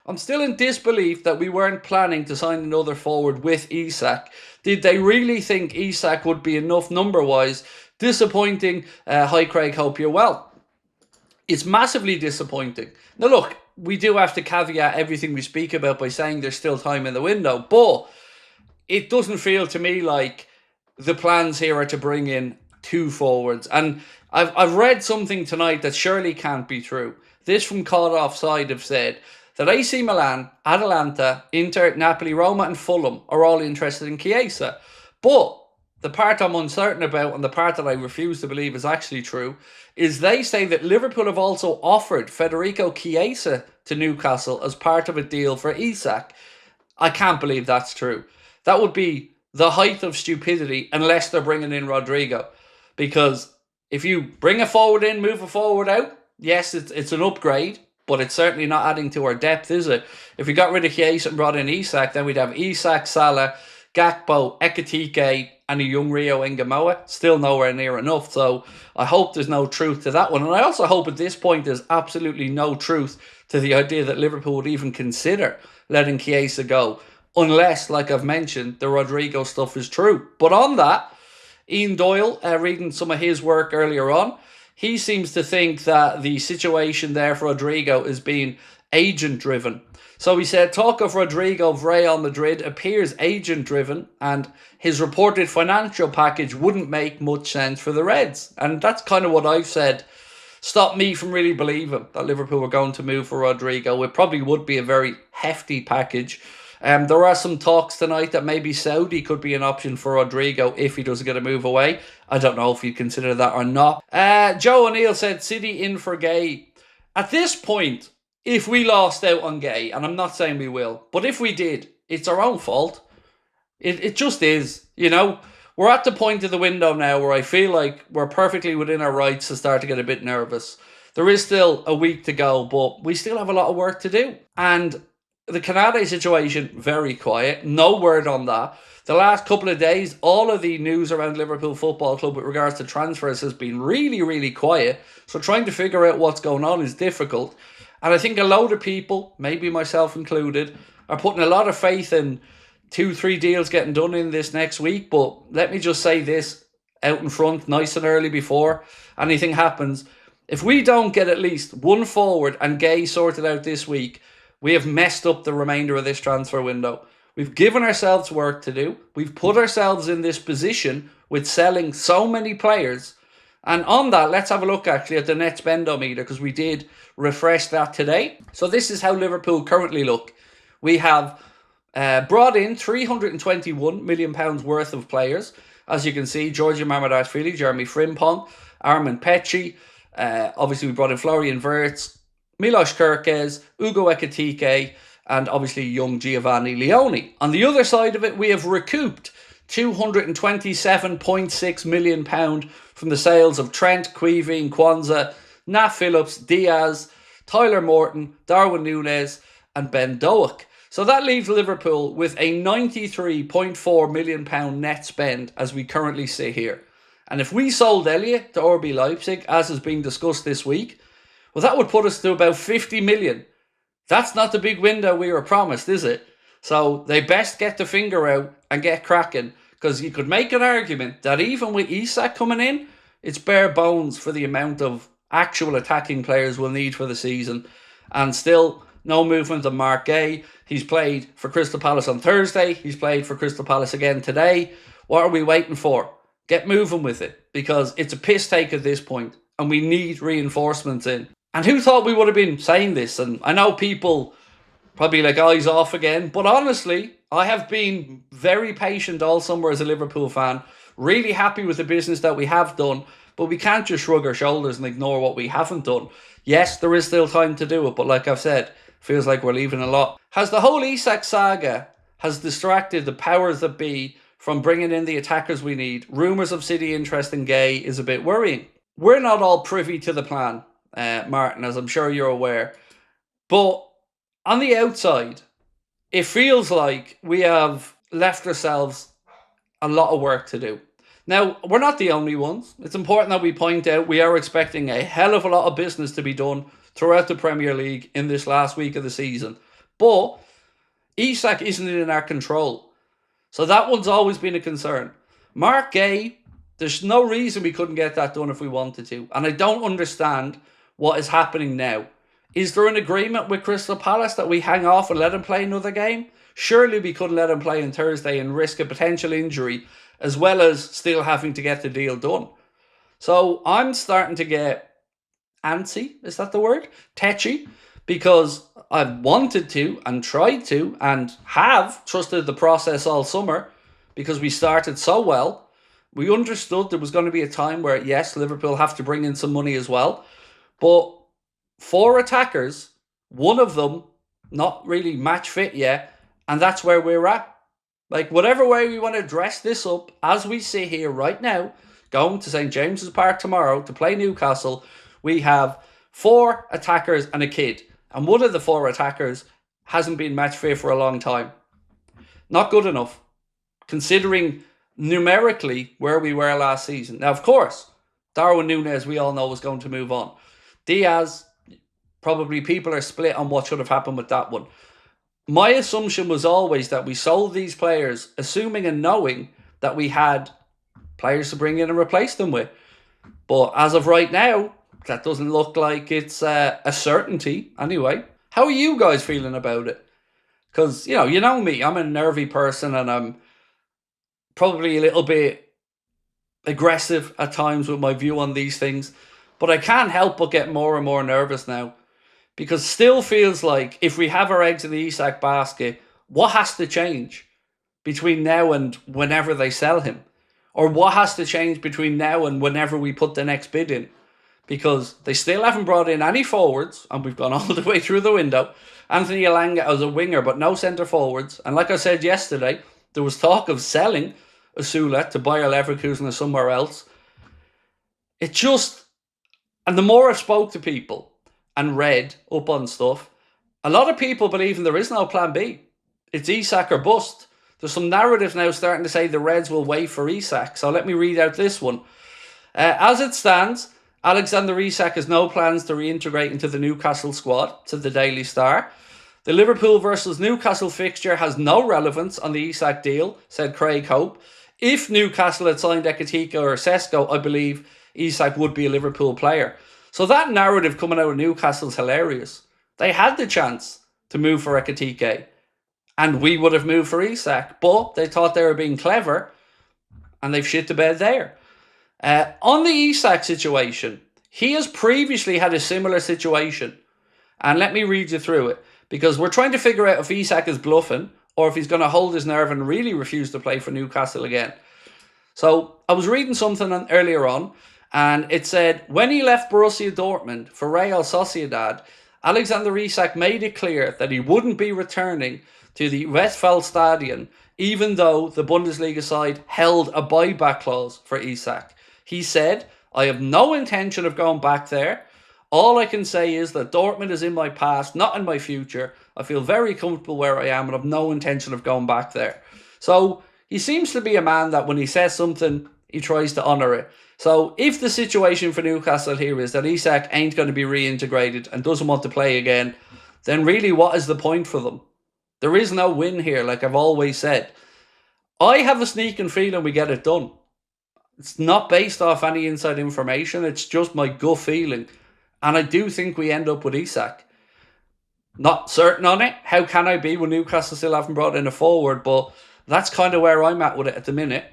I'm still in disbelief that we weren't planning to sign another forward with Isak. Did they really think Isak would be enough number-wise? Disappointing. Hi, Craig. Hope you're well. It's massively disappointing. Now, look, we do have to caveat everything we speak about by saying there's still time in the window, but it doesn't feel to me like the plans here are to bring in two forwards. And I've read something tonight that surely can't be true. This from Caught Offside have said that AC Milan, Atalanta, Inter, Napoli, Roma and Fulham are all interested in Chiesa. But the part I'm uncertain about, and the part that I refuse to believe is actually true, is they say that Liverpool have also offered Federico Chiesa to Newcastle as part of a deal for Isak. I can't believe that's true. That would be the height of stupidity unless they're bringing in Rodrigo. Because if you bring a forward in, move a forward out, yes, it's an upgrade, but it's certainly not adding to our depth, is it? If we got rid of Chiesa and brought in Isak, then we'd have Isak, Salah, Gakpo, Ekitike, and a young Rio Ngamoa. Still nowhere near enough. So I hope there's no truth to that one. And I also hope at this point there's absolutely no truth to the idea that Liverpool would even consider letting Chiesa go. Unless, like I've mentioned, the Rodrigo stuff is true. But on that, Ian Doyle, reading some of his work earlier on, he seems to think that the situation there for Rodrigo is being agent-driven. So he said, talk of Rodrigo of Real Madrid appears agent-driven and his reported financial package wouldn't make much sense for the Reds. And that's kind of what I've said. Stopped me from really believing that Liverpool were going to move for Rodrigo. It probably would be a very hefty package. There are some talks tonight that maybe Saudi could be an option for Rodrigo if he doesn't get a move away. I don't know if you'd consider that or not. Joe O'Neill said, City in for Gay. At this point, if we lost out on Gay, and I'm not saying we will, but if we did, it's our own fault. It just is. You know, we're at the point of the window now where I feel like we're perfectly within our rights to start to get a bit nervous. There is still a week to go, but we still have a lot of work to do. And the Canade situation, very quiet. No word on that. The last couple of days, all of the news around Liverpool Football Club with regards to transfers has been really, really quiet. So trying to figure out what's going on is difficult. And I think a load of people, maybe myself included, are putting a lot of faith in 2-3 deals getting done in this next week. But let me just say this out in front, nice and early before anything happens. If we don't get at least one forward and Gay sorted out this week, we have messed up the remainder of this transfer window. We've given ourselves work to do. We've put ourselves in this position with selling so many players. And on that, let's have a look actually at the net spendometer because we did refresh that today. So this is how Liverpool currently look. We have brought in £321 million worth of players. As you can see, Georgia Mamadashvili, Jeremy Frimpong, Armin Petchy. Obviously, we brought in Florian Wirtz, Milos Kerkez, Ugo Ekitike, and obviously young Giovanni Leone. On the other side of it, we have recouped £227.6 million from the sales of Trent, Queeveen, Kwanzaa, Nat Phillips, Diaz, Tyler Morton, Darwin Núñez, and Ben Doak. So that leaves Liverpool with a £93.4 million net spend as we currently sit here. And if we sold Elliott to RB Leipzig, as is being discussed this week, well, that would put us to about 50 million. That's not the big window we were promised, is it? So they best get the finger out and get cracking, because you could make an argument that even with Isak coming in, it's bare bones for the amount of actual attacking players we'll need for the season. And still, no movement on Mark Gay. He's played for Crystal Palace on Thursday. He's played for Crystal Palace again today. What are we waiting for? Get moving with it, because it's a piss take at this point, and we need reinforcements in. And who thought we would have been saying this? And I know people probably like eyes off again, but honestly, I have been very patient all summer as a Liverpool fan, really happy with the business that we have done, but we can't just shrug our shoulders and ignore what we haven't done. Yes, there is still time to do it, but like I've said, feels like we're leaving a lot. Has the whole Isak saga has distracted the powers that be from bringing in the attackers we need? Rumours of City interest in Gay is a bit worrying. We're not all privy to the plan, Martin, as I'm sure you're aware. But on the outside, it feels like we have left ourselves a lot of work to do. Now, we're not the only ones. It's important that we point out we are expecting a hell of a lot of business to be done throughout the Premier League in this last week of the season. But Isak isn't in our control. So that one's always been a concern. Mark Gay, there's no reason we couldn't get that done if we wanted to. And I don't understand what is happening now. Is there an agreement with Crystal Palace that we hang off and let him play another game? Surely we couldn't let him play on Thursday and risk a potential injury as well as still having to get the deal done. So I'm starting to get antsy, is that the word? Tetchy, because I've wanted to and tried to and have trusted the process all summer because we started so well. We understood there was going to be a time where, yes, Liverpool have to bring in some money as well. But 4 attackers, one of them not really match fit yet, and that's where we're at. Like, whatever way we want to dress this up, as we sit here right now, going to St. James's Park tomorrow to play Newcastle, we have 4 attackers and a kid. And one of the 4 attackers hasn't been match fit for a long time. Not good enough, considering numerically where we were last season. Now, of course, Darwin Núñez, we all know, was going to move on. Diaz, probably people are split on what should have happened with that one. My assumption was always that we sold these players, assuming and knowing that we had players to bring in and replace them with. But as of right now, that doesn't look like it's a certainty anyway. How are you guys feeling about it? Because, you know me, I'm a nervy person and I'm probably a little bit aggressive at times with my view on these things. But I can't help but get more and more nervous now. Because it still feels like if we have our eggs in the Isak basket, what has to change between now and whenever they sell him? Or what has to change between now and whenever we put the next bid in? Because they still haven't brought in any forwards, and we've gone all the way through the window. Anthony Elanga as a winger, but no centre forwards. And like I said yesterday, there was talk of selling Asula to Bayer Leverkusen or somewhere else. It just... And the more I've spoke to people and read up on stuff, a lot of people believe there is no plan B. It's Isak or bust. There's some narratives now starting to say the Reds will wait for Isak. So let me read out this one. As it stands, Alexander Isak has no plans to reintegrate into the Newcastle squad, said the Daily Star. The Liverpool versus Newcastle fixture has no relevance on the Isak deal, said Craig Houlden. If Newcastle had signed Ekitike or Sesko, I believe Isak would be a Liverpool player. So that narrative coming out of Newcastle is hilarious. They had the chance to move for Ekitike, and we would have moved for Isak, but they thought they were being clever, and they've shit the bed there. On the Isak situation, he has previously had a similar situation. And let me read you through it. Because we're trying to figure out if Isak is bluffing or if he's going to hold his nerve and really refuse to play for Newcastle again. So I was reading something earlier on and it said, when he left Borussia Dortmund for Real Sociedad, Alexander Isak made it clear that he wouldn't be returning to the Westfalenstadion even though the Bundesliga side held a buyback clause for Isak. He said, I have no intention of going back there. All I can say is that Dortmund is in my past, not in my future. I feel very comfortable where I am and have no intention of going back there. So he seems to be a man that when he says something, he tries to honour it. So if the situation for Newcastle here is that Isak ain't going to be reintegrated and doesn't want to play again, then really what is the point for them? There is no win here, like I've always said. I have a sneaking feeling we get it done. It's not based off any inside information. It's just my gut feeling. And I do think we end up with Isak. Not certain on it. How can I be when Newcastle still haven't brought in a forward? But that's kind of where I'm at with it at the minute.